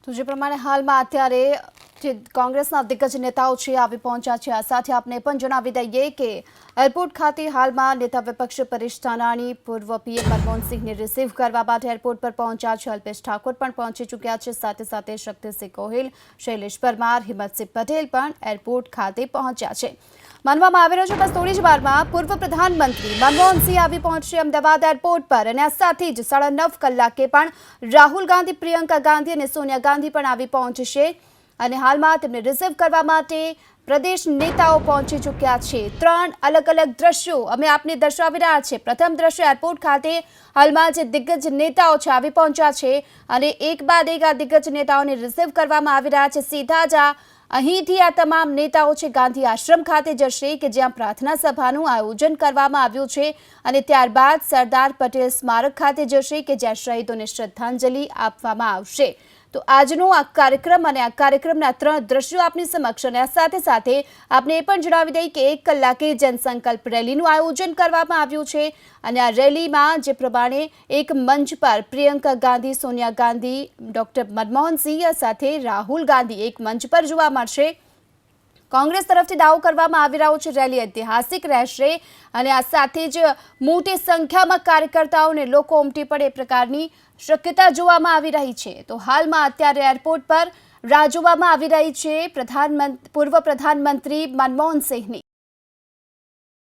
તો જે પ્રમાણે હાલમાં અત્યારે જે કોંગ્રેસના દિગ્ગજ નેતાઓ છે આવી પહોંચ્યા છે, આ સાથે આપને પણ જણાવી દઈએ કે એરપોર્ટ ખાતે હાલમાં નેતા વિપક્ષ પરેશ ધાનાણી પૂર્વ પીએમ મનમોહનસિંહને રિસીવ કરવા માટે એરપોર્ટ પર પહોંચ્યા છે. અલ્પેશ ઠાકોર પણ પહોંચી ચૂક્યા છે. સાથે સાથે શક્તિસિંહ ગોહિલ, શૈલેષ પરમાર, હિંમતસિંહ પટેલ પણ એરપોર્ટ ખાતે પહોંચ્યા છે. માનવામાં આવી રહ્યું છે બસ થોડી જ વારમાં પૂર્વ પ્રધાનમંત્રી મનમોહનસિંહ આવી પહોંચશે અમદાવાદ એરપોર્ટ પર અને આ સાથે જ 9:30 કલાકે પણ રાહુલ ગાંધી, પ્રિયંકા ગાંધી અને સોનિયા ગાંધી પણ આવી પહોંચશે અને હાલમાં તેમને રિસીવ કરવા માટે પ્રદેશ નેતાઓ પહોંચી ચૂક્યા છે. 3 અલગ અલગ દ્રશ્યો અમે આપને દર્શાવી રહ્યા છે. પ્રથમ દ્રશ્ય એરપોર્ટ ખાતે હાલમાં જે દિગ્ગજ નેતાઓ છે આવી પહોંચ્યા છે અને એક બાદ એક આ દિગ્ગજ નેતાઓને રિસીવ કરવામાં આવી રહ્યા છે. સીધા જ અહીંથી આ તમામ નેતાઓ છે ગાંધી આશ્રમ ખાતે જશે કે જ્યાં પ્રાર્થના સભાનું આયોજન કરવામાં આવ્યું છે અને ત્યારબાદ સરદાર પટેલ સ્મારક ખાતે જશે કે જ્યાં શહીદોને શ્રદ્ધાંજલિ આપવામાં આવશે. તો આજનો આ કાર્યક્રમ અને આ કાર્યક્રમના 3 દ્રશ્યો આપની સમક્ષ અને આ સાથે સાથે આપને એ પણ જણાવી દઈએ કે 1 કલાકે જનસંકલ્પ રેલીનું આયોજન કરવામાં આવ્યું છે અને આ રેલીમાં જે પ્રમાણે એક મંચ પર પ્રિયંકા ગાંધી, સોનિયા ગાંધી, ડોક્ટર મનમોહનસિંહ સાથે રાહુલ ગાંધી એક મંચ પર જોવા મળશે. કોંગ્રેસ તરફથી દાવો કરવામાં આવી રહ્યો છે રેલી ઐતિહાસિક રહેશે અને આ સાથે જ મોટી સંખ્યામાં કાર્યકર્તાઓ અને લોકો ઉમટી પડે એ પ્રકારની શક્યતા જોવામાં આવી રહી છે. તો હાલમાં અત્યારે એરપોર્ટ પર રાહ જોવામાં આવી રહી છે પૂર્વ પ્રધાનમંત્રી મનમોહનસિંહની.